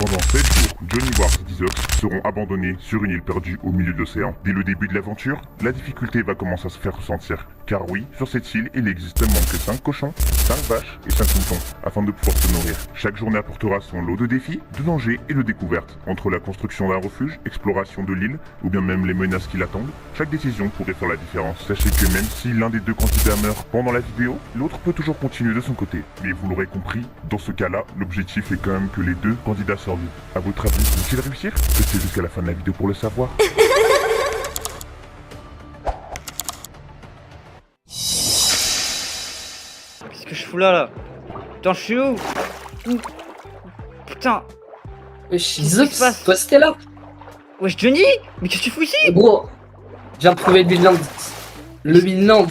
Pendant 7 jours, Johnny Wars et Dizox seront abandonnés sur une île perdue au milieu de l'océan. Dès le début de l'aventure, la difficulté va commencer à se faire ressentir. Car oui, sur cette île, il n'existe tellement que 5 cochons, 5 vaches et 5 moutons, afin de pouvoir se nourrir. Chaque journée apportera son lot de défis, de dangers et de découvertes. Entre la construction d'un refuge, exploration de l'île, ou bien même les menaces qui l'attendent, chaque décision pourrait faire la différence. Sachez que même si l'un des deux candidats meurt pendant la vidéo, l'autre peut toujours continuer de son côté. Mais vous l'aurez compris, dans ce cas-là, l'objectif est quand même que les deux candidats survivent. À votre avis, vont-ils réussir? Restez jusqu'à la fin de la vidéo pour le savoir. Qu'est-ce que je fous là Putain, je suis où? Putain. Wesh, Qu'est-ce qui se Zox, passe toi c'était là? Wesh, Johnny? Mais qu'est-ce que tu fous ici? Gros, je viens de trouver le Vinland. Le Vinland.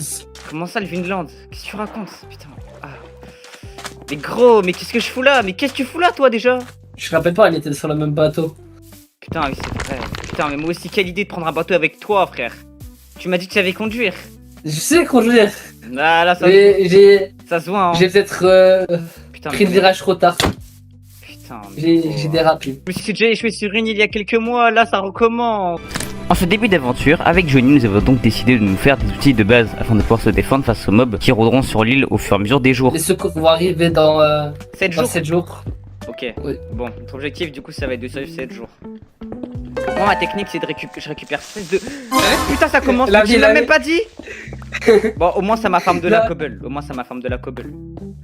Comment ça, le Vinland? Qu'est-ce que tu racontes? Putain. Ah. Mais gros, mais qu'est-ce que je fous là? Mais qu'est-ce que tu fous là, toi, déjà? Je te rappelle pas, il était sur le même bateau. Putain, oui, c'est vrai. Putain, mais moi aussi, quelle idée de prendre un bateau avec toi, frère. Tu m'as dit que tu savais conduire. Je sais conduire. Ah, là, ça Mais se voit, hein. j'ai peut-être Putain, pris le virage trop tard. Putain, mais J'ai gros. dérapé. Je me suis déjà échoué sur une île il y a quelques mois, là, ça recommence. En ce début d'aventure, avec Johnny, nous avons donc décidé de nous faire des outils de base afin de pouvoir se défendre face aux mobs qui rôderont sur l'île au fur et à mesure des jours. Les secours vont arriver dans 7 jours 7 jours. Ok. Oui. Bon, notre objectif du coup ça va être de survivre 7 jours. Moi ma technique c'est de récupérer, je récupère 16 de... Putain ça commence, La tu vie, m'as la même vie. pas dit. Bon au moins ça m'a farm de la La- cobble, au moins ça m'a farm de la cobble.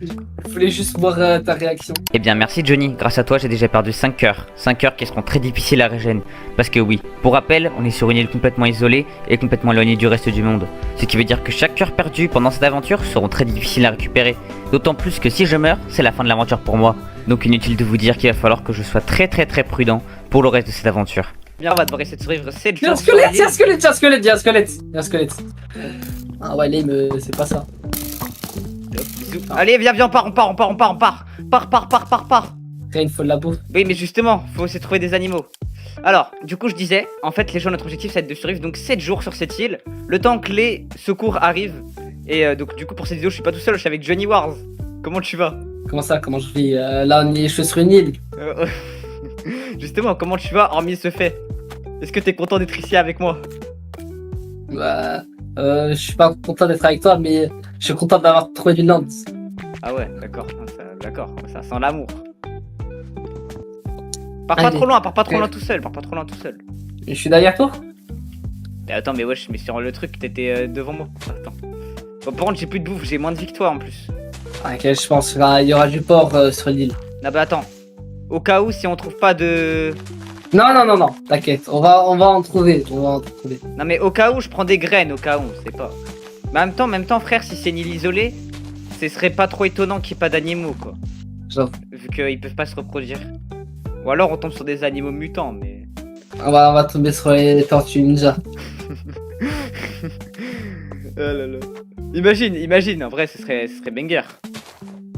Je voulais juste voir ta réaction. Eh bien merci Johnny, grâce à toi j'ai déjà perdu 5 cœurs. 5 cœurs qui seront très difficiles à régénérer. Parce que oui, pour rappel, on est sur une île complètement isolée et complètement éloignée du reste du monde. Ce qui veut dire que chaque cœur perdu pendant cette aventure seront très difficiles à récupérer. D'autant plus que si je meurs, c'est la fin de l'aventure pour moi. Donc inutile de vous dire qu'il va falloir que je sois très prudent pour le reste de cette aventure. Bien, on va devoir essayer de survivre 7 Y'a un jours. squelette, y'a un squelette, y'a un squelette, y'a un squelette, y'a un squelette. Ah ouais, là, c'est pas ça. Allez, viens, on part. Pars. Après, il faut de la bouffe. Oui, mais justement, faut essayer de trouver des animaux. Alors, du coup, je disais, en fait, les gens, notre objectif, ça va être de survivre donc 7 jours sur cette île, le temps que les secours arrivent. Et donc, du coup, pour cette vidéo, je suis pas tout seul, je suis avec Johnny Wars. Comment tu vas? Comment ça, comment je vis là, je suis sur une île. Justement, comment tu vas, hormis ce fait? Est-ce que t'es content d'être ici avec moi? Bah, je suis pas content d'être avec toi, mais je suis content d'avoir trouvé du land. Ah ouais, d'accord, ça sent l'amour. Pars pas Allez. trop loin, tout seul, Je suis derrière toi. Mais attends, mais wesh, mais sur le truc, t'étais devant moi. Attends. Bon, par contre, j'ai plus de bouffe, j'ai moins de vie que toi en plus. Ok, je pense qu'il y aura du port sur l'île. Ah bah attends. Au cas où, si on trouve pas de... Non, t'inquiète, on va en trouver, Non mais au cas où, je prends des graines, au cas où, on sait pas. Mais en même temps, frère, si c'est une île isolée, ce serait pas trop étonnant qu'il n'y ait pas d'animaux, quoi. J'avoue. Vu qu'ils peuvent pas se reproduire. Ou alors on tombe sur des animaux mutants, mais... On va tomber sur les tortues ninja. Oh là là. Imagine, en vrai, ce serait banger.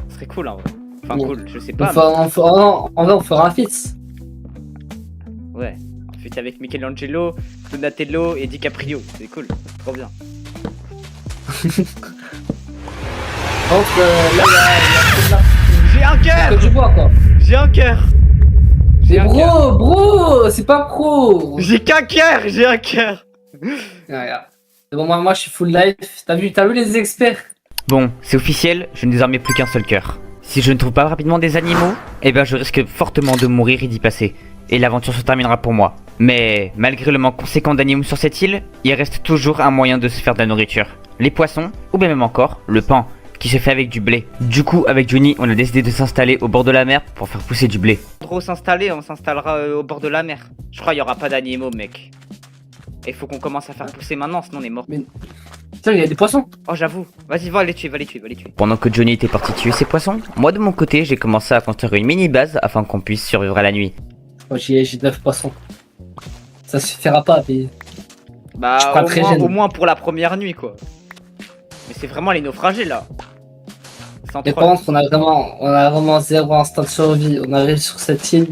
Ce serait cool, en vrai. Enfin, Bon. cool, je sais pas. On fera un feat. Mais... Ouais. Ensuite, avec Michelangelo, Donatello et DiCaprio. C'est cool, trop bien. Entre là, il y a J'ai un cœur. que tu vois quoi. J'ai un cœur. Mais un bro, c'est pas pro. J'ai qu'un cœur. J'ai un cœur. Regarde. C'est bon, moi je suis full life. T'as vu les experts? Bon, c'est officiel, je n'ai désormais plus qu'un seul cœur. Si je ne trouve pas rapidement des animaux, eh ben je risque fortement de mourir et d'y passer. Et l'aventure se terminera pour moi. Mais malgré le manque conséquent d'animaux sur cette île, il reste toujours un moyen de se faire de la nourriture. Les poissons, ou bien même encore, le pain, qui se fait avec du blé. Du coup, avec Johnny, on a décidé de s'installer au bord de la mer pour faire pousser du blé. Trop s'installer, on s'installera au bord de la mer. Je crois qu'il n'y aura pas d'animaux, mec. Il faut qu'on commence à faire pousser maintenant, sinon on est mort. Tiens, il y a des poissons. Oh j'avoue, vas-y va les tuer. Pendant que Johnny était parti tuer ses poissons, moi de mon côté j'ai commencé à construire une mini base afin qu'on puisse survivre à la nuit. Moi j'ai 9 poissons. Ça suffira pas, mais... Bah Je suis pas très jeune. au moins pour la première nuit quoi. Mais c'est vraiment les naufragés là. Sans Mais troll. par contre, on a vraiment zéro instinct de survie. On arrive sur cette île.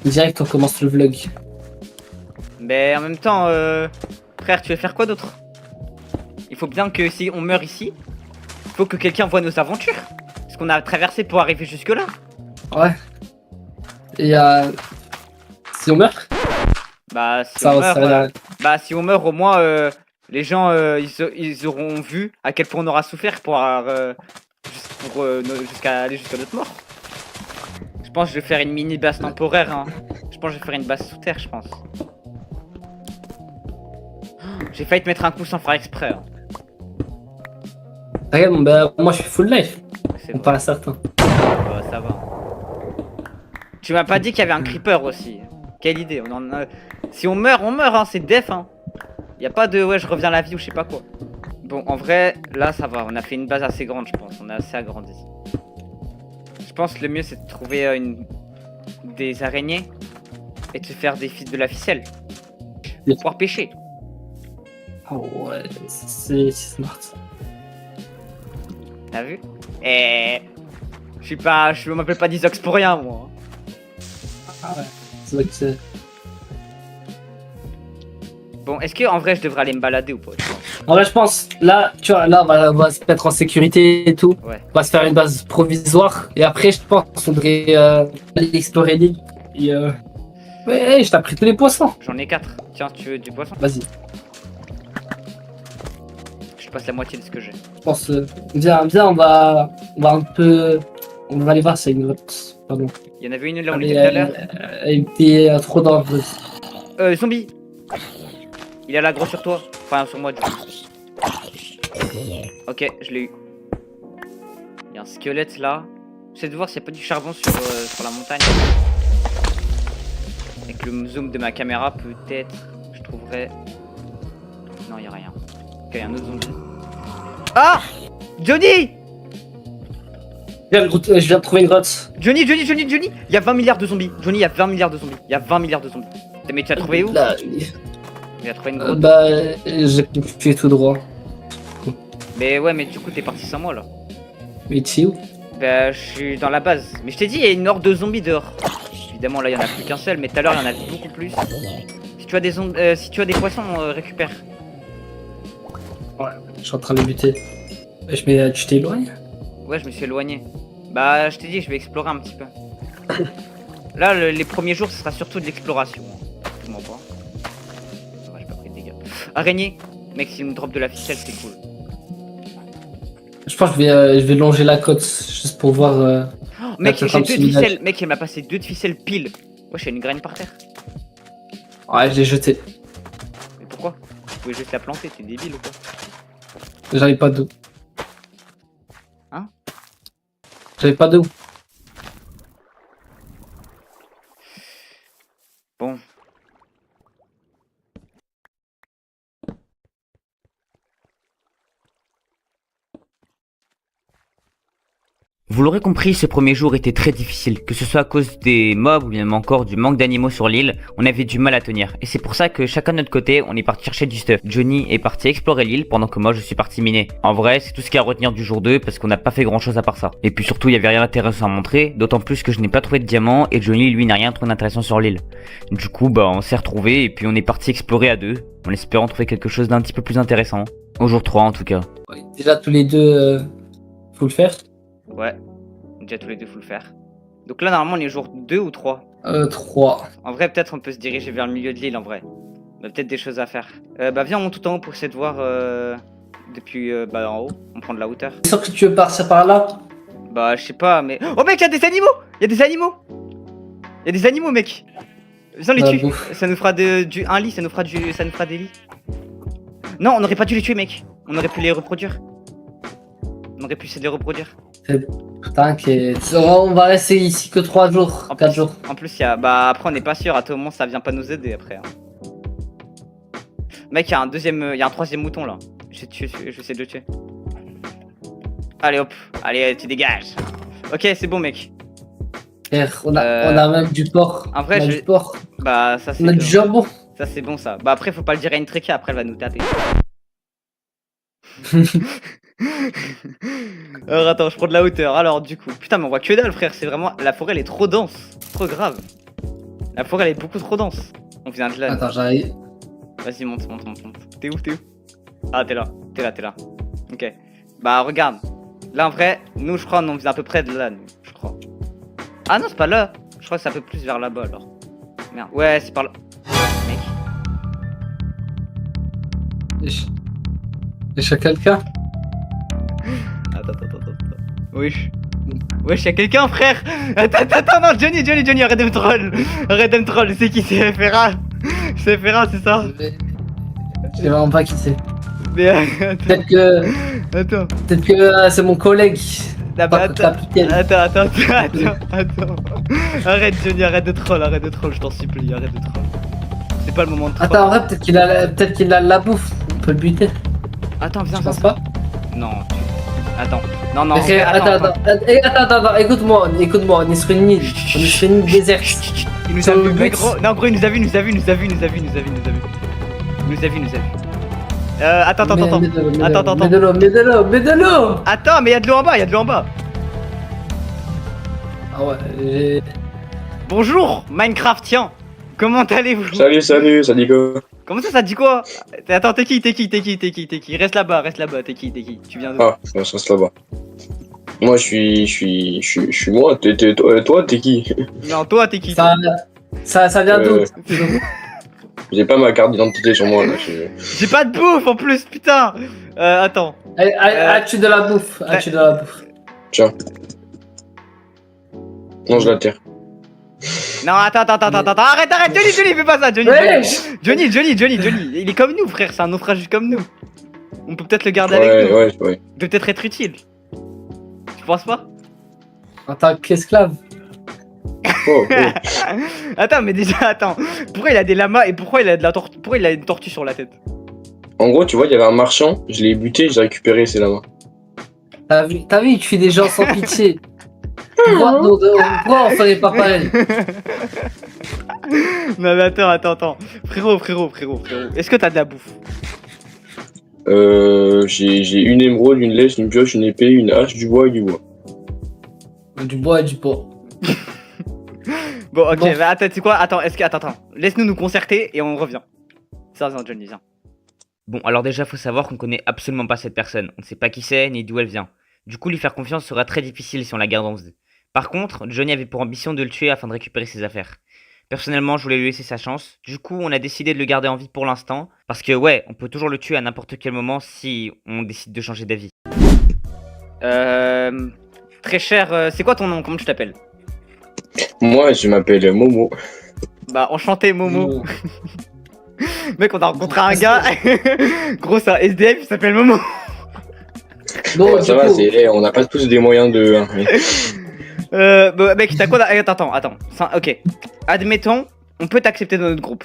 Direct, on commence le vlog. Mais en même temps, frère, tu veux faire quoi d'autre? Il faut bien que si on meurt ici, il faut que quelqu'un voit nos aventures. Ce qu'on a traversé pour arriver jusque là. Ouais. Et si on meurt, Bah si ça on va meurt, ça, bah si on meurt au moins les gens ils auront vu à quel point on aura souffert jusqu'à aller jusqu'à notre mort. Je pense que je vais faire une mini base temporaire hein. Je pense que je vais faire une base sous terre je pense. J'ai failli te mettre un coup sans faire exprès. Hein. Regarde, bon, bah, moi je suis full life, C'est on bon. parle certain. Bah, ça va. Tu m'as pas dit qu'il y avait un creeper aussi. Quelle idée, on en a... Si on meurt, hein, c'est def hein. Y a pas de ouais je reviens à la vie ou je sais pas quoi. Bon en vrai là ça va, on a fait une base assez grande je pense, on a assez agrandi. Je pense que le mieux c'est de trouver des araignées et de se faire de la ficelle. Pour pouvoir pêcher. Oh ouais, c'est smart. T'as vu? Et je m'appelle pas Dizox pour rien moi. Ah ouais, c'est vrai que c'est... Bon, est-ce que en vrai je devrais aller me balader ou pas? En vrai, je pense, là, tu vois, là, on va se mettre en sécurité et tout. Ouais. On va se faire une base provisoire. Et après, je pense qu'on devrait aller explorer l'île. Et ouais, je t'ai pris tous les poissons. J'en ai 4. Tiens, tu veux du poisson? Vas-y. Je te passe la moitié de ce que j'ai. Je pense, viens, on va un peu... On va aller voir s'il y a une grotte. Pardon. Il y en avait une là où on était tout à l'heure. Elle était trop dangereuse. Zombie! Il a l'aggro sur toi. Enfin, sur moi, du coup. Ok, je l'ai eu. Il y a un squelette là. J'essaie de voir s'il n'y a pas du charbon sur la montagne. Avec le zoom de ma caméra, peut-être je trouverais. Non, il n'y a rien. Ok, il y a un autre zombie. Ah! Johnny! Je viens de trouver une grotte. Johnny! Il y a 20 milliards de zombies. Johnny, il y a 20 milliards de zombies. Il y a 20 milliards de zombies. Mais tu as trouvé où? Là, Il a trouvé une grotte. bah, j'ai fait tout droit. Mais ouais, mais du coup, t'es parti sans moi là. Mais tu es où? Bah, je suis dans la base. Mais je t'ai dit, il y a une horde de zombies dehors. Évidemment, là, il y en a plus qu'un seul, mais tout à l'heure, il y en avait beaucoup plus. Si tu as des poissons, récupère. Ouais, je suis en train de buter. Mais tu t'es éloigné? Ouais, je me suis éloigné. Bah, je t'ai dit, je vais explorer un petit peu. Là, les premiers jours, ce sera surtout de l'exploration. Je m'en pas. Ouais, j'ai pas pris de dégâts. Araignée. Mec, s'il me drop de la ficelle, c'est cool. Je pense que je vais longer la côte juste pour voir. Oh, mec, peut-être j'ai un 2 petit de village. ficelle. Mec, il m'a passé 2 de ficelle pile. Ouais, j'ai une graine par terre. Ouais, je l'ai jeté. Mais pourquoi? Tu pouvais juste la planter, tu es débile ou quoi? J'avais pas d'eau. Hein? J'avais pas d'eau. Bon. Vous l'aurez compris, ce premier jour était très difficile, que ce soit à cause des mobs ou même encore du manque d'animaux sur l'île, on avait du mal à tenir. Et c'est pour ça que chacun de notre côté, on est parti chercher du stuff. Johnny est parti explorer l'île pendant que moi je suis parti miner. En vrai, c'est tout ce qu'il y a à retenir du jour 2 parce qu'on n'a pas fait grand chose à part ça. Et puis surtout, il y avait rien d'intéressant à montrer, d'autant plus que je n'ai pas trouvé de diamants et Johnny lui n'a rien trouvé d'intéressant sur l'île. Du coup, bah on s'est retrouvés et puis on est parti explorer à deux, en espérant trouver quelque chose d'un petit peu plus intéressant. Au jour 3 en tout cas. Ouais, déjà, tous les deux, faut le faire. Ouais, déjà tous les deux faut le faire. Donc là normalement on est jour 2 ou 3. 3. En vrai peut-être on peut se diriger vers le milieu de l'île en vrai. On a peut-être des choses à faire. Bah viens on monte tout en haut pour essayer de voir depuis en haut. On prend de la hauteur. C'est sûr que tu veux partir par là? Bah je sais pas mais... Oh mec y'a des animaux! Y'a des animaux! Y'a des animaux mec! Viens les Ah, tuer. bouffe. Ça nous fera un lit, ça nous fera des lits. Non on aurait pas dû les tuer mec. On aurait pu les reproduire. On aurait pu essayer de les reproduire. T'inquiète. On va rester ici que 3 jours. 4 jours. En plus, bah après, on n'est pas sûr. À tout moment, ça vient pas nous aider après. Hein. Mec, il y a un troisième mouton là. Je vais essayer de le tuer. Allez hop, allez, tu dégages. Ok, c'est bon, mec. Frère, on a même du porc. En vrai, on a du porc. Bah, ça c'est. On a du jambon. Ça c'est bon ça. Bah après, faut pas le dire à une tréquée. Après, elle va nous taper. Alors attends, je prends de la hauteur. Alors du coup, putain, mais on voit que dalle, frère. C'est vraiment la forêt, elle est trop dense, trop grave. La forêt, elle est beaucoup trop dense. On vient de là. Attends, j'arrive. Vas-y, monte. T'es où? Ah, t'es là. Ok. Bah regarde. Là en vrai, nous je crois on vient à peu près de là, nous, je crois. Ah non, c'est pas là. Je crois que c'est un peu plus vers là-bas alors. Merde. Ouais, c'est par là. Mec. Y'a quelqu'un? Attends. Wesh. Wesh, y'a quelqu'un, frère. Attends, non, Johnny, arrête de me troll. Arrête de me troll, c'est qui? C'est Ferra. C'est Ferra, c'est ça? Je sais vraiment pas qui c'est. Mais Peut-être que. attends. Peut-être que c'est mon collègue. Ah bah, Capitaine. attends. Arrête, Johnny, arrête de troll, je t'en supplie, arrête de troll. C'est pas le moment de troll. Attends, en vrai, peut-être qu'il a la bouffe. On peut le buter. Attends, viens, Je pense pas. Non. Attends. Non, Ok, attends, écoute-moi, on est sur une île. On est sur une île déserte. Il nous a vu, mais gros. Non, gros, il nous a vu. Attends. Mets de l'eau. Attends, mais y'a de l'eau en bas, Ah ouais, Bonjour, Minecraftien. Comment allez-vous? Salut, ça dit quoi? Comment ça dit quoi? Attends, t'es qui? Reste là-bas, t'es qui? Tu viens de... Ah, je reste là-bas. Moi, je suis moi, toi, t'es qui? Non, toi, t'es qui? ça vient d'où? J'ai pas ma carte d'identité sur moi, là. J'ai pas de bouffe en plus, putain. Attends. As-tu de la bouffe? Tiens. Non, je la terre. Non, attends, arrête, Johnny, fais pas ça, Johnny, il est comme nous, frère, c'est un naufragé comme nous. On peut peut-être le garder avec nous. Ouais. Il peut peut-être être utile. Tu penses pas? En tant qu'esclave. Oh. Attends, mais déjà, pourquoi il a des lamas et pourquoi il a une tortue sur la tête? En gros, tu vois, il y avait un marchand, je l'ai buté, j'ai récupéré ses lamas. T'as vu, il tue des gens sans pitié. Pourquoi on ferait pas pareil? Non mais attends. Frérot. Est-ce que t'as de la bouffe? J'ai une émeraude, une lèche, une pioche, une épée, une hache, du bois et du bois. Du bois et du bois. Bon, ok, Bon. bah attends, tu sais quoi? Attends. Laisse-nous nous concerter et on revient. Ça, Johnny, viens. Bon, alors déjà, faut savoir qu'on connaît absolument pas cette personne. On ne sait pas qui c'est ni d'où elle vient. Du coup, lui faire confiance sera très difficile si on la garde en vie. Par contre, Johnny avait pour ambition de le tuer afin de récupérer ses affaires. Personnellement, je voulais lui laisser sa chance. Du coup, on a décidé de le garder en vie pour l'instant. Parce que ouais, on peut toujours le tuer à n'importe quel moment si on décide de changer d'avis. Très cher, c'est quoi ton nom? Comment tu t'appelles? Moi, je m'appelle Momo. Bah, enchanté, Momo. Mec, on a rencontré un gars. Gros, c'est un SDF, il s'appelle Momo. Bon, Ça va, on n'a pas tous des moyens de... hein. Bah, mec, t'as quoi Attends. Ok. Admettons, on peut t'accepter dans notre groupe.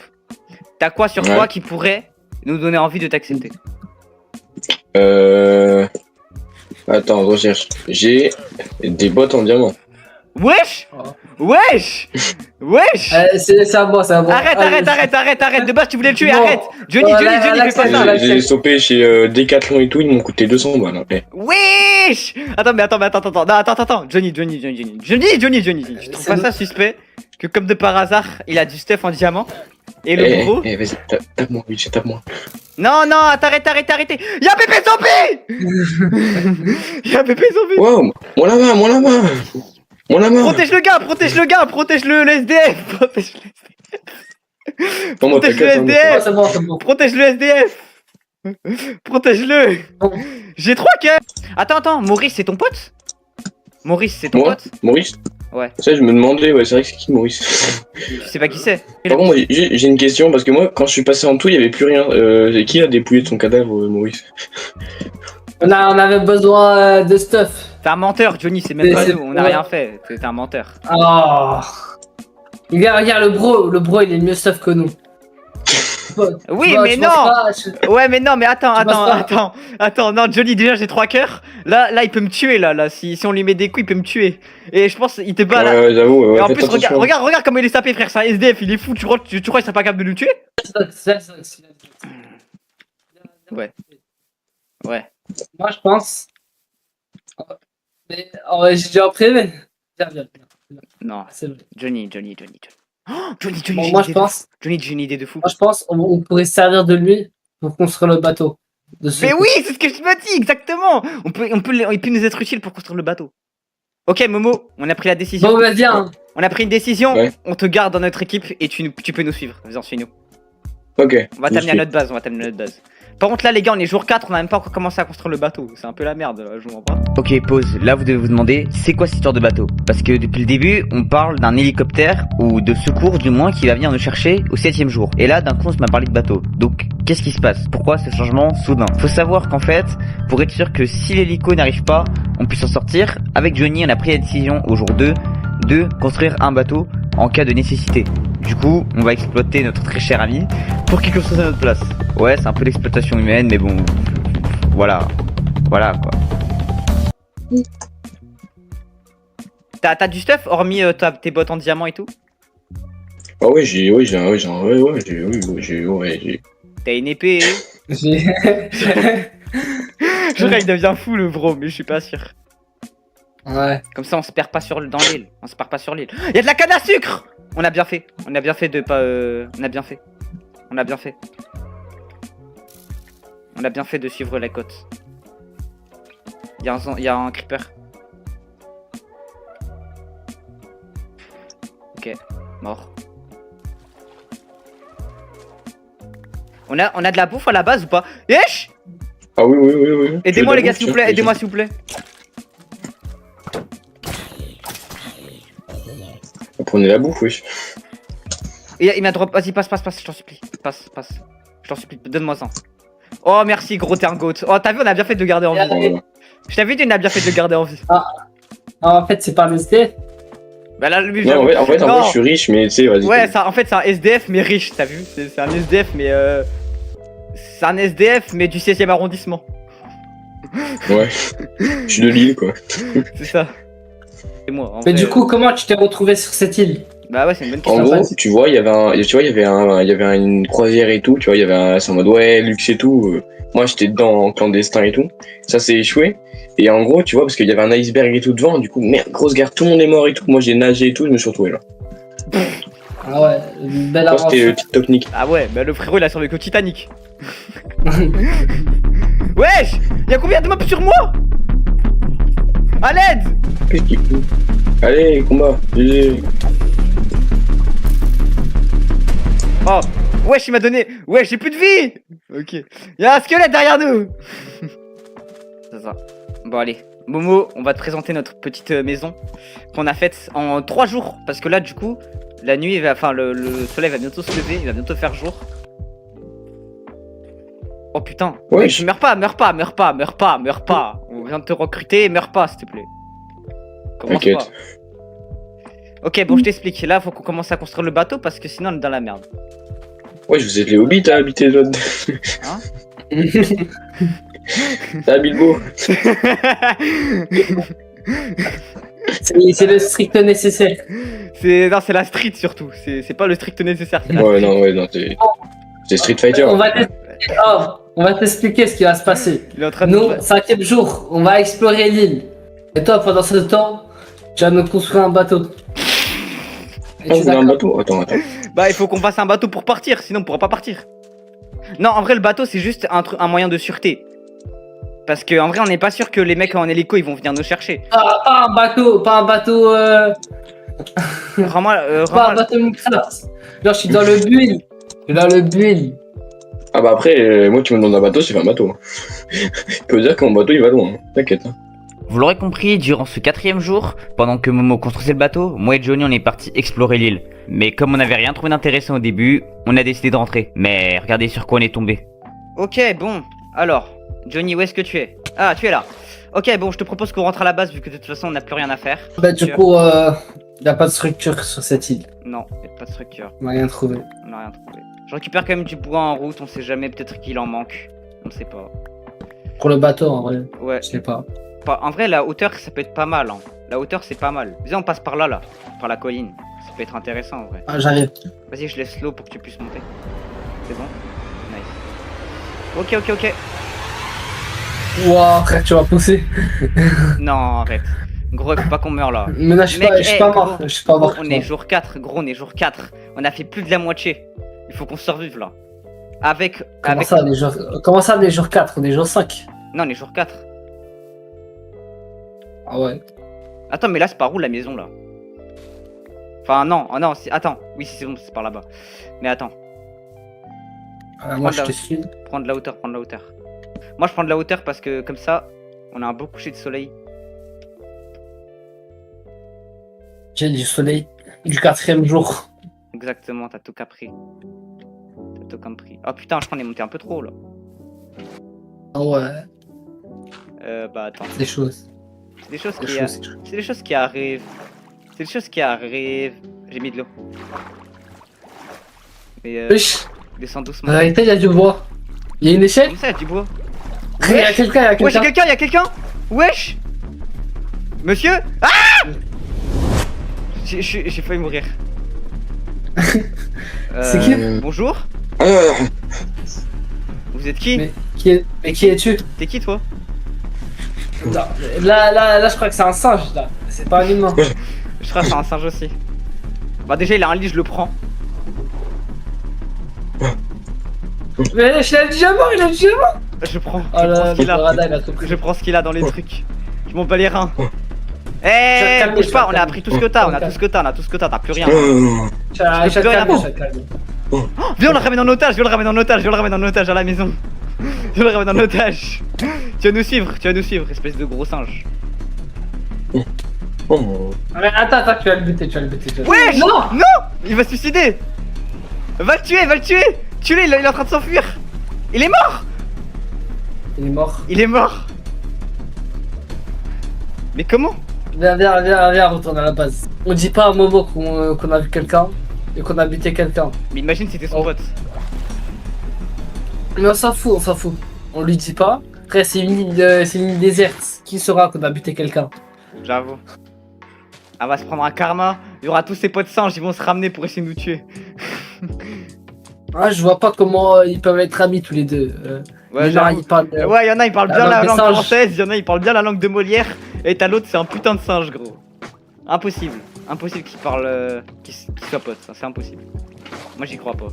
T'as quoi sur toi qui pourrait nous donner envie de t'accepter? Attends, recherche. J'ai des bottes en diamant. Wesh. c'est à moi. Arrête. De base, tu voulais le tuer, Non. arrête. Johnny, fais pas ça. J'ai stoppé chez Decathlon et tout, ils m'ont coûté 200 balles. Hein. Eh. Wesh. Attends. Non, attends. Johnny. Tu trouves pas ça suspect que comme de par hasard, il a du stuff en diamant et le gros... vas-y, tape-moi, Luigi, tape-moi. Non, arrêtez. Y'a Pépé Zombie. Wow, mon lama. Protège le gars, protège le SDF. Protège le SDF. C'est bon. Protège le SDF. Protège-le. Bon. J'ai 3 cœurs. Attends, Maurice, c'est ton pote? Maurice, c'est ton Moi pote? Maurice? Ouais. Ça, je me demandais, c'est vrai que c'est qui Maurice? Tu sais pas qui c'est? Par contre, moi, j'ai une question, parce que moi, quand je suis passé en tout, il y avait plus rien. Qui a dépouillé de son cadavre, Maurice? On avait besoin de stuff. T'es un menteur, Johnny, c'est même pas nous, on a rien fait. T'es un menteur. Oh. Regarde, le bro, il est mieux stuff que nous. Oui, Bon, mais tu non. penses pas, Ouais, mais non, mais attends, passes non, Johnny, déjà j'ai 3 cœurs. Là, il peut me tuer, là, si on lui met des coups, il peut me tuer. Et je pense, il te bat là. Ouais, j'avoue, Et en faites plus, attention. regarde comment il est sapé, frère, c'est un SDF, il est fou, tu crois qu'il serait pas capable de nous tuer? Ouais. Moi, je pense. Mais j'ai déjà en privé. Viens. Non, C'est vrai. Johnny. Oh, Johnny, Bon, j'ai moi, une je idée pense. Johnny, j'ai une idée de fou. Moi, je pense on pourrait se servir de lui pour construire le bateau. Mais oui, c'est ce que je me dis, exactement. Il peut nous être utile pour construire le bateau. Ok, Momo, on a pris la décision. Bon, bah, viens. On a pris une décision. Ouais. On te garde dans notre équipe et tu peux nous suivre. Viens, suis-nous. Ok. On va t'amener à notre base. On va t'amener à notre base. Par contre, là, les gars, on est jour 4. On a même pas encore commencé à construire le bateau. C'est un peu la merde, là, je m'en pas. Ok, pause. Là, vous devez vous demander, c'est quoi cette histoire de bateau? Parce que depuis le début, on parle d'un hélicoptère ou de secours, du moins, qui va venir nous chercher au 7ème jour. Et là, d'un coup, on se m'a parlé de bateau. Donc, qu'est-ce qui se passe? Pourquoi ce changement soudain? Faut savoir qu'en fait, pour être sûr que si l'hélico n'arrive pas, on puisse s'en sortir, avec Johnny, on a pris la décision au jour 2 de construire un bateau en cas de nécessité. Du coup, on va exploiter notre très cher ami pour qu'il construise à notre place. Ouais, c'est un peu l'exploitation humaine, mais bon, voilà, voilà quoi. T'as du stuff hormis tes bottes en diamant et tout? Ah ouais, j'ai. T'as une épée? J'ai- Je crois qu'il devient fou le bro, mais je suis pas sûr. Ouais. Comme ça, on se perd pas dans l'île. On se perd pas sur l'île. Y'a de la canne à sucre! On a bien fait. On a bien fait de pas. On a bien fait. On a bien fait. On a bien fait de suivre la côte. Y'a un creeper. Ok, mort. On a de la bouffe à la base ou pas? Yesh! Ah oui. Aidez-moi les gars s'il vous plaît, aidez-moi s'il vous plaît. Prenez la bouffe, wesh. Il m'a drop, vas-y passe, je t'en supplie. Passe. Je t'en supplie, donne-moi ça. Oh merci gros t'es un goat. Oh t'as vu on a bien fait de le garder en vie. Voilà. Je t'avais dit on a bien fait de le garder en vie. En fait, c'est pas le SDF. Bah là lui Non, en fait, non. je suis riche, mais tu sais, vas-y. Ouais ça, en fait c'est un SDF mais riche t'as vu. C'est un SDF mais c'est un SDF mais du 16ème arrondissement. Ouais. Je suis de Lille, quoi. C'est ça. Et moi, en Mais vrai, du coup, comment tu t'es retrouvé sur cette île? bah ouais c'est une bonne En question. gros, tu vois, il y avait une croisière et tout, tu vois, il y avait c'est en mode ouais, luxe et tout. Moi, j'étais dedans en clandestin et tout. Ça s'est échoué. Et en gros, tu vois, parce qu'il y avait un iceberg et tout devant, du coup, merde, grosse guerre, tout le monde est mort et tout. Moi, j'ai nagé et tout, je me suis retrouvé là. Ah ouais, une belle Ça, c'était aventure. TikTok Nick. Ah ouais bah le frérot il a survécu au Titanic. Wesh! Y'a combien de mobs sur moi? À l'aide! Qu'est-ce qu'il fout? Allez, combat. GG. Oh! Wesh il m'a donné! Wesh j'ai plus de vie! Ok. Y'a un squelette derrière nous! C'est ça. Bon allez. Momo, on va te présenter notre petite maison qu'on a faite en 3 jours. Parce que là du coup, la nuit va. Enfin le soleil va bientôt se lever, il va bientôt faire jour. Oh putain! Ouais, Wesh, meurs pas! On vient de te recruter, meurs pas s'il te plaît. Commence T'inquiète. pas. Ok, bon, je t'explique. Là, faut qu'on commence à construire le bateau parce que sinon, on est dans la merde. Ouais, je vous êtes les hobbits à habiter là. Hein? Ça, Bilbo. C'est le strict nécessaire. Non, c'est la street surtout. C'est pas le strict nécessaire. C'est la Ouais, street. non, c'est Street Fighter. On va t'expliquer ce qui va se passer. Il est en train de. Nous, 5ème jour, on va explorer l'île. Et toi, pendant ce temps, tu vas nous construire un bateau. Et Ah, tu vous voulez un d'accord? bateau? Attends. Bah, il faut qu'on fasse un bateau pour partir, sinon on pourra pas partir. Non, en vrai, le bateau, c'est juste un moyen de sûreté. Parce que en vrai, on n'est pas sûr que les mecs en hélico ils vont venir nous chercher. Pas un bateau, Vraiment, pas un bateau Minecraft. Genre, je suis dans le build. Je suis dans le build. Ah bah après, moi tu me demandes un bateau, c'est pas un bateau. Je peux dire que mon bateau il va loin, hein. T'inquiète. Hein. Vous l'aurez compris, durant ce 4ème jour, pendant que Momo construisait le bateau, moi et Johnny on est partis explorer l'île. Mais comme on n'avait rien trouvé d'intéressant au début, on a décidé de rentrer. Mais regardez sur quoi on est tombé. Ok, bon, alors, Johnny, où est-ce que tu es? Ah, tu es là. Ok, bon, je te propose qu'on rentre à la base vu que de toute façon on n'a plus rien à faire. Bah, du coup, y a pas de structure sur cette île. Non, y'a pas de structure, On a rien trouvé. on n'a rien trouvé. Je récupère quand même du bois en route, on sait jamais, peut-être qu'il en manque. On sait pas. Pour le bateau, en vrai, Ouais, je sais pas. en vrai, la hauteur ça peut être pas mal. Hein. La hauteur c'est pas mal. Viens, on passe par là, par la colline. Ça peut être intéressant en vrai. Ah, j'arrive. Vas-y, je laisse slow pour que tu puisses monter. C'est bon? Nice. Ok. Wouah, frère, tu vas pousser. Non, arrête. Gros, il faut pas qu'on meure là. Mais là, je suis Mec, pas, je suis pas gros, mort. Je suis pas Gros, mort. on est jour 4, gros, on est jour 4. On a fait plus de la moitié. Il faut qu'on survive là. Comment ça, on est jour 4? On est jour 5. Non, on est jour 4. Ah ouais. Attends, mais là, c'est par où la maison là? Enfin, non, oh, non, attends. Oui, c'est bon, c'est par là-bas. Mais attends, Moi, je te suis. prends de la hauteur, prends de la hauteur. Moi, je prends de la hauteur parce que comme ça, on a un beau coucher de soleil. J'ai du soleil du 4e jour. Exactement, t'as tout compris. T'as tout compris. Oh putain, je crois qu'on est monté un peu trop là. Ah ouais, Bah attends. des choses. C'est des choses Des qui, choses, des choses. c'est des choses qui arrivent. C'est des choses qui arrivent. J'ai mis de l'eau. Mais Wesh, descends doucement. en réalité, il y a du bois. Il y a une échelle. Comme ça, il y a du bois. Il y a quelqu'un, il y a Wesh, y'a quelqu'un. quelqu'un, y'a quelqu'un. Wesh. Monsieur. Ah. J'ai failli mourir. C'est qui? Bonjour. Vous êtes qui? Mais qui es-tu? T'es qui toi? Non, là, je crois que c'est un singe, là. C'est pas un humain. Je crois que c'est un singe aussi. Bah déjà il a un lit, je le prends. Mais il a le diamant, il a le diamant. Je prends. Oh là, ce qu'il a. Radha, il a tout pris. Je prends ce qu'il a dans les trucs. Je m'en bats les reins. Je vais Eh, te calmer, bouge je pas, vais on te a calmer. appris tout ce que t'as, on a Je vais tout ce que t'as, on a tout ce que t'as plus rien. Je vais te calmer, je vais te calmer. Viens, on le ramène en otage, viens, on le ramène en otage, viens, on le ramène en otage à la maison. Viens, on le ramène en otage. Tu vas nous suivre, espèce de gros singe. Oh. Mais attends, tu vas le buter, tu vas le buter. Wesh. Non. Non. Il va se suicider. Va le tuer. Tue-le, il est en train de s'enfuir. Il est mort. Il est mort. Il est mort. Mais comment? Viens, retourne à la base. On dit pas à Momo qu'on a vu quelqu'un et qu'on a buté quelqu'un. Mais imagine si c'était son Oh. pote. Mais on s'en fout. On lui dit pas. Après, c'est une île déserte. Qui saura qu'on a buté quelqu'un? J'avoue. Elle va se prendre un karma. Il y aura tous ses potes singes, ils vont se ramener pour essayer de nous tuer. Ah, je vois pas comment ils peuvent être amis tous les deux. Ouais, il y en a, j'avoue. ils parlent. Ouais, il y en a, ils parlent la bien langue la des langue singes. française, il y en a, ils parlent bien la langue de Molière, et t'as l'autre, c'est un putain de singe, gros. Impossible. Impossible qu'ils parlent. Qu'ils soient potes, ça, c'est impossible. Moi, j'y crois pas.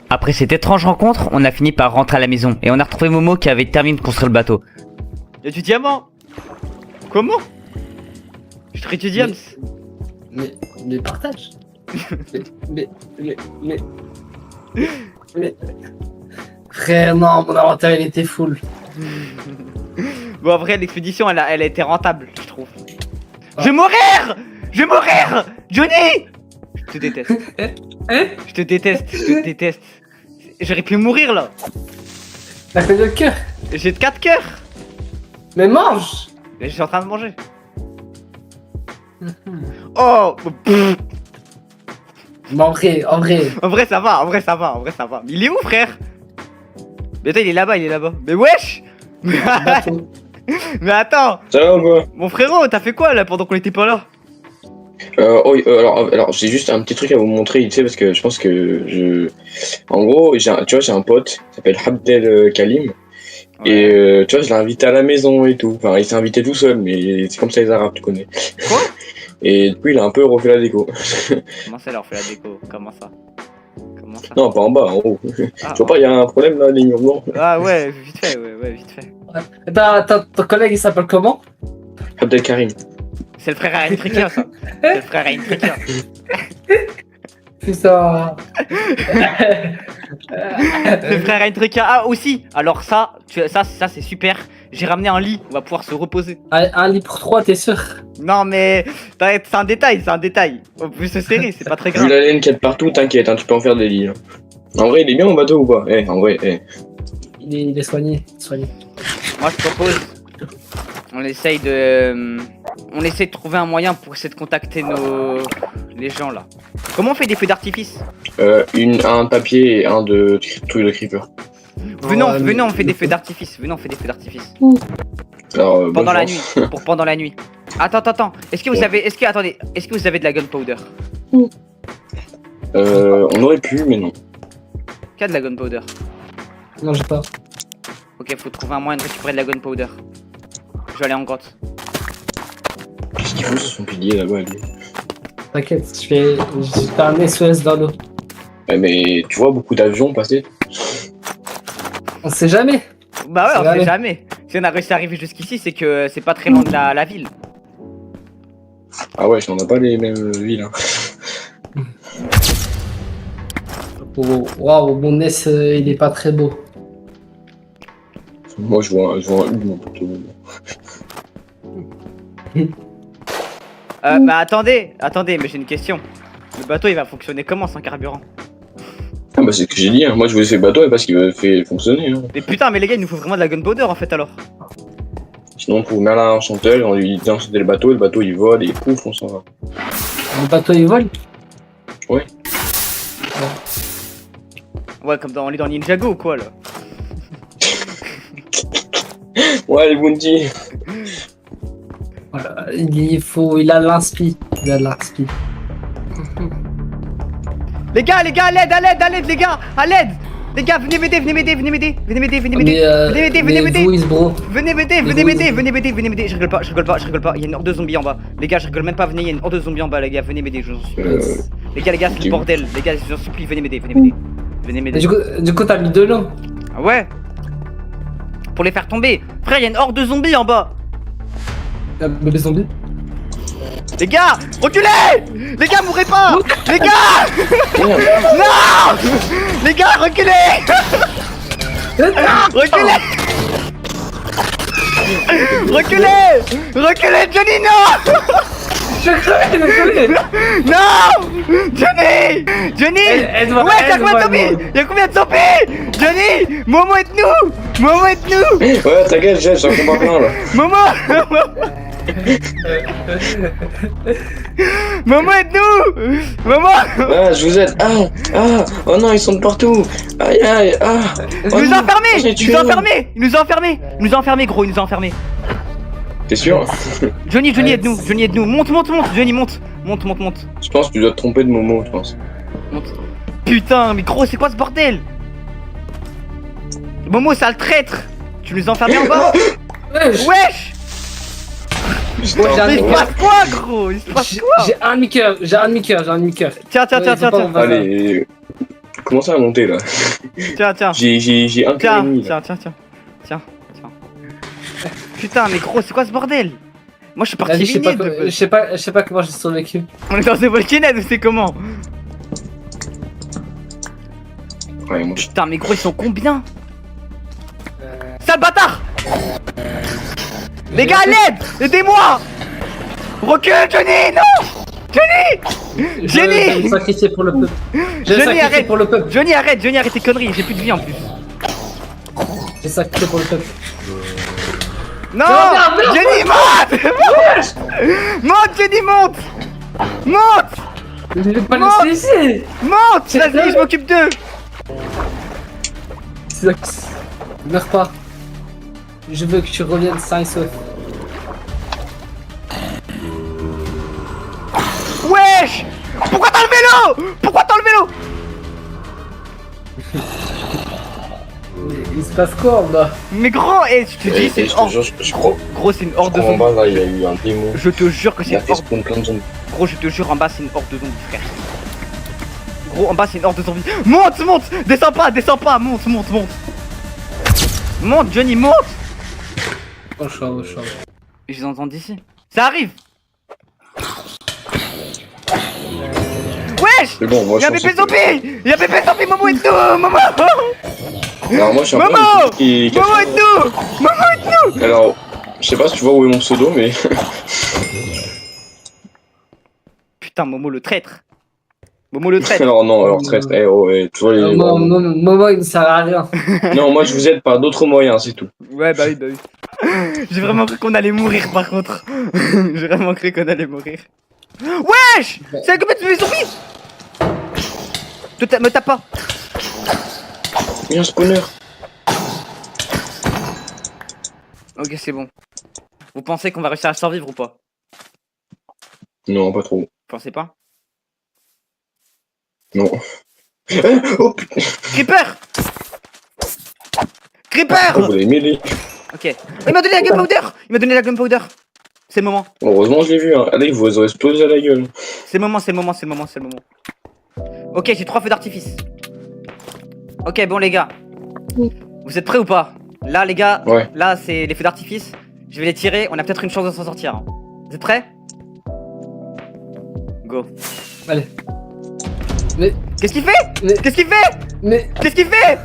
Après cette étrange rencontre, on a fini par rentrer à la maison, et on a retrouvé Momo qui avait terminé de construire le bateau. Y'a du diamant. Comment? Je traite du diams. Mais partage. mais. Frère, non, mon inventaire il était full. Bon, après, l'expédition, elle a été rentable, je trouve. Ah. Je vais mourir Johnny. Je te déteste. Hein? Je te déteste. J'aurais pu mourir, là. T'as que le cœur. J'ai 4 cœurs. Mais mange. Mais je suis en train de manger. Oh pff. Mais en vrai. En vrai, ça va. Mais il est où, frère? Mais attends, il est là-bas. Mais wesh. Bateau. Mais attends. Ça va ou quoi? Mon frérot, t'as fait quoi, là, pendant qu'on était pas là? Alors j'ai juste un petit truc à vous montrer, tu sais, parce que je pense que En gros, tu vois, j'ai un pote qui s'appelle Abdel Kalim. Et tu vois, je l'ai invité à la maison et tout. Enfin, il s'est invité tout seul, mais c'est comme ça les Arabes, tu connais. Quoi? Et depuis, il a un peu refait la déco. Comment ça, leur fait la déco? Comment ça? Non, pas en bas, en haut. Ah, Tu vois pas, il y a un problème là, les murs blancs. Ah ouais, vite fait, vite fait. Ton collègue il s'appelle comment? Abdel Karim. C'est le frère à une triqueur, ça. C'est le frère à une triqueur. Putain. Le frère à une triqueur. Ah, aussi. Alors ça c'est super. J'ai ramené un lit, on va pouvoir se reposer. Un lit pour 3, t'es sûr? Non mais c'est un détail. On peut se serrer, c'est pas très Vu grave. la laine qu'il y a de partout, t'inquiète, hein, tu peux en faire des lits. Hein. En vrai, il est bien mon bateau ou pas? En vrai, Il est soigné. Moi je propose, on essaye de trouver un moyen pour essayer de contacter les gens là. Comment on fait des feux d'artifice? Un papier et un de truc de creeper. Venez, on fait des feux d'artifice. Alors, Pendant bonne la chance. nuit. Pour pendant la nuit. Attends. Est-ce que vous avez de la gunpowder? On aurait pu, mais non. Qui a de la gunpowder? Non, j'ai pas. Ok, faut trouver un moyen de récupérer de la gunpowder. Je vais aller en grotte. Qu'est-ce qu'il fout sur son pilier là-bas, lui? T'inquiète, je fais un SOS dans l'eau. Mais tu vois beaucoup d'avions passer. On sait jamais. Bah ouais, C'est on sait vrai. jamais. Si on a réussi à arriver jusqu'ici, c'est que c'est pas très loin de la ville. Ah ouais, on n'a pas les mêmes villes. Hein. Oh, waouh, mon NES, il est pas très beau. Moi, je vois un U, mon plutôt. Bah attendez, mais j'ai une question. Le bateau il va fonctionner comment sans carburant? Ah bah c'est ce que j'ai dit, hein. Moi je voulais faire le bateau et parce qu'il va fait fonctionner. Hein. Mais putain, mais les gars, il nous faut vraiment de la gunpowder en fait alors. Sinon on trouve Merlin l'Enchanteur, on lui dit d'enchanter le bateau il vole et pouf, on s'en va. Le bateau, il vole? Ouais, comme dans, on est dans Ninjago ou quoi là? Ouais, les Bounty. Voilà, il a l'inspi. Il a de l'inspi. Les gars, à l'aide, les gars, à l'aide! Les gars, venez m'aider, venez m'aider. Venez m'aider. Je rigole pas. Il y a une horde de zombies en bas. Les gars, je rigole même pas, venez, il y a une horde de zombies en bas, les gars, venez m'aider, je vous en supplie. Les gars, c'est le bordel. Les gars, je vous en supplie, venez m'aider. Du coup, t'as mis de l'eau. Ah ouais? Pour les faire tomber. Frère, il y a une horde de zombies en bas. Bébé zombie. Les gars, reculez! Les gars, mourrez pas! Les gars! Non! Les gars, reculez! Reculez! Reculez, Johnny, non! Je crevais. Non! Johnny! Elle doit- Ouais, elle y'a combien de doit- zombies? Y'a combien de zombies? Johnny! Momo, aide-nous! Ouais, t'inquiète, j'ai un combat plein là. Momo, aide-nous! Maman! Ah, je vous aide. Oh non, ils sont de partout. Aïe, Il oh nous non, a enfermés! j'ai Il tué nous a un. enfermés! Gros, il nous a enfermés. T'es sûr? Johnny, aide-nous. Monte, Johnny, monte. Je pense que tu dois te tromper de Momo, je pense. Putain, mais gros, c'est quoi ce bordel? Momo, sale traître! Tu nous as enfermés en bas? Wesh! Putain, j'ai un- Mais il se ouais. passe quoi, gros? J'ai un demi-cœur. Tiens. Allez, commencez à monter là. Tiens. J'ai un cœur et demi là. Tiens. Putain, mais gros, c'est quoi ce bordel? Moi, je suis parti Vas-y, je miner. sais pas comment j'ai survécu. On est dans ce volcanade, c'est comment? Ouais, moi, Putain, mais gros, ils sont combien? Sale bâtard! Les gars, à l'aide! Aidez-moi! Recule, Johnny! Non! Johnny! Je vais me sacrifier pour le peuple. Johnny, arrête! Pour le peuple. Johnny, arrête tes conneries, j'ai plus de vie en plus. J'ai sacrifié pour le peuple. Non! merde, Johnny, monte! Monte, Johnny, monte! Je vais pas Monte. laisser ici. Vas-y, je m'occupe d'eux! Meurs pas. Je veux que tu reviennes sain et sauf. Wesh! Pourquoi t'as le vélo? Mais il se passe quoi en bas? Mais gros, je te dis, c'est une je te horde. jure, je crois. Gros, c'est une horde de En zombies. bas là, il y a eu un démon. Je te jure que c'est Il a une fait horde. spawn plein de zombies. Gros, je te jure, en bas, c'est une horde de zombies, frère. Gros, en bas, c'est une horde de zombies. Monte! Descends pas, monte! Monte, Johnny, monte! Au chaud. Je les entends d'ici. Ça arrive! Wesh! Mais bon, moi je Y'a un pense bébé que- zombie! Momo, aide-nous! Momo! Alors moi je suis un peu Momo! qui cache- Momo, aide-nous! Alors, je sais pas si tu vois où est mon pseudo, mais Putain, Momo le traître! alors non, alors traître, tu vois les. Momo, il ne sert à rien. Non, moi je vous aide par d'autres moyens, c'est tout. Ouais, bah oui. J'ai vraiment cru qu'on allait mourir par contre. J'ai vraiment cru qu'on allait mourir. Wesh! C'est un combien de zombies? Me tape pas! Il y a un spawner. Ok, c'est bon. Vous pensez qu'on va réussir à survivre ou pas? Non, pas trop. Vous pensez pas? Non. Oh putain, Creeper! vous l'avez mêlé. Ok. Il m'a donné la gunpowder! C'est le moment. Heureusement, je l'ai vu, hein. Allez, vous aurez explosé à la gueule. C'est le moment. Ok, j'ai 3 feux d'artifice. Ok, bon les gars. Vous êtes prêts ou pas? Là les gars, Ouais. là c'est les feux d'artifice. Je vais les tirer, on a peut-être une chance de s'en sortir. Hein. Vous êtes prêts? Go. Allez. Mais, Qu'est-ce qu'il fait? mais, Qu'est-ce qu'il fait? mais, Qu'est-ce qu'il fait?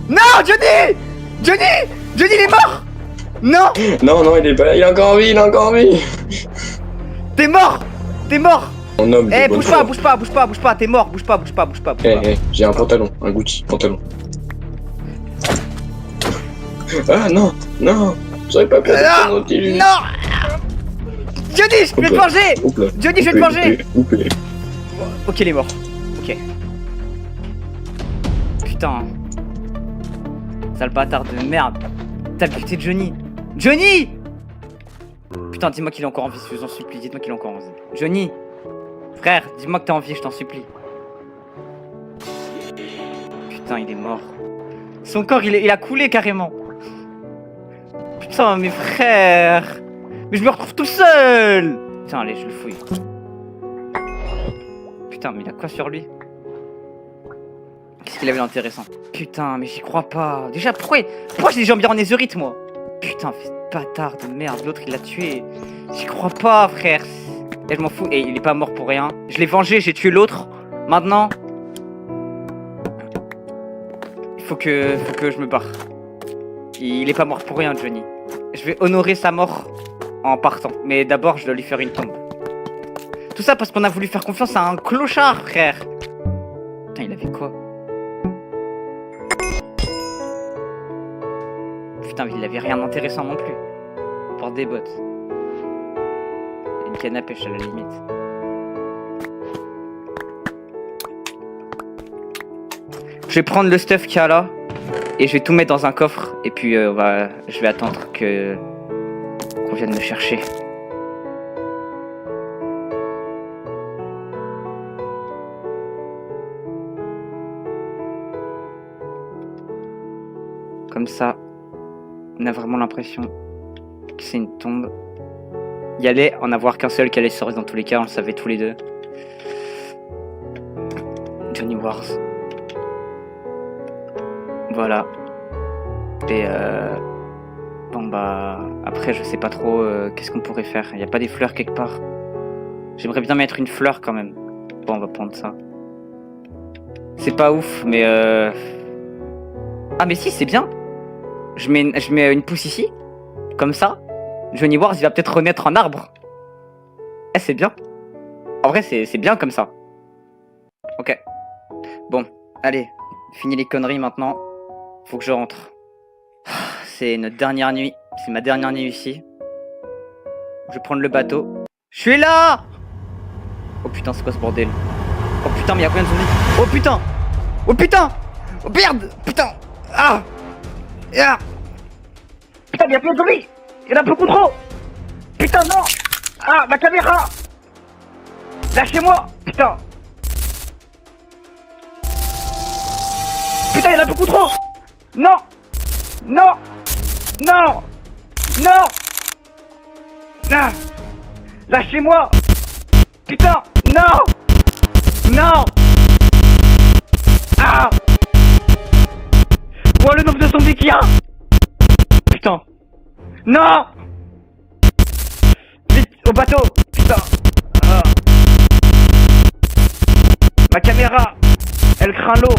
Non, Johnny! Johnny! Johnny, il est mort! Non! Non, non, il est pas là, il est encore en vie, il est encore en vie. T'es mort! T'es mort! Mon homme, Eh, de bonne bouge pas, foi. bouge pas, bouge pas, bouge pas, t'es mort, bouge pas, bouge pas, bouge pas, bouge Eh, pas. j'ai un pantalon, un Gucci, pantalon. Ah non, non, j'aurais pas pu Non, mon Nautilus. non! Johnny, je vais te venger! Oups là. Johnny, je vais te venger! Oups là. Ok, il est mort. Ok. Putain. Sale bâtard de merde. T'as buté Johnny. Johnny! Putain, dis-moi qu'il est encore en vie, je vous en supplie. Dites-moi qu'il est encore en vie. Johnny! Frère, dis-moi que t'es en vie, je t'en supplie. Putain, il est mort. Son corps, il a coulé carrément. Putain, mes frères! Mais je me retrouve tout seul! Putain, allez, je le fouille. Putain, mais il a quoi sur lui? Qu'est-ce qu'il avait d'intéressant? Putain, mais j'y crois pas. Déjà, pourquoi j'ai des jambes bien en ézurite, moi? Putain, fils de bâtard de merde, l'autre il l'a tué. J'y crois pas, frère. Et je m'en fous. Et il est pas mort pour rien. Je l'ai vengé, j'ai tué l'autre. Maintenant, il faut que je me barre. Il est pas mort pour rien, Johnny. Je vais honorer sa mort en partant. Mais d'abord, je dois lui faire une tombe. Tout ça parce qu'on a voulu faire confiance à un clochard, frère. Putain, il avait quoi? Putain, mais il avait rien d'intéressant non plus. On porte des bottes. Une canne à pêche à la limite. Je vais prendre le stuff qu'il y a là. Et je vais tout mettre dans un coffre. Et puis je vais attendre qu'on vienne me chercher. Comme ça, on a vraiment l'impression que c'est une tombe. Il y allait en avoir qu'un seul qui allait sortir dans tous les cas, on le savait tous les deux. Johnny Wars. Voilà. Et bon bah après je sais pas trop qu'est-ce qu'on pourrait faire. Il y a pas des fleurs quelque part. J'aimerais bien mettre une fleur quand même. Bon, on va prendre ça. C'est pas ouf, mais ah mais si, c'est bien. Je mets une pousse ici, comme ça. Johnny Wars, il va peut-être renaître en arbre. Eh, c'est bien. En vrai, c'est bien comme ça. Ok. Bon, allez, fini les conneries maintenant. Faut que je rentre. C'est notre dernière nuit. C'est ma dernière nuit ici. Je vais prendre le bateau. Je suis là! Oh putain, c'est quoi ce bordel? Oh putain, mais y'a combien de zombies? Oh putain! Oh putain! Oh merde! Putain! Ah! Ah! Putain, mais y'a plein de zombies! Y'en a beaucoup trop! Putain, non! Ah, ma caméra! Lâchez-moi! Putain! Putain, y'en a beaucoup trop! Non! Non! Non! Non! Ah! Lâchez-moi! Putain! Non! Non! Ah! Vois le nombre de zombies qu'il y a! Putain! Non! Vite, au bateau! Putain! Ah. Ma caméra! Elle craint l'eau!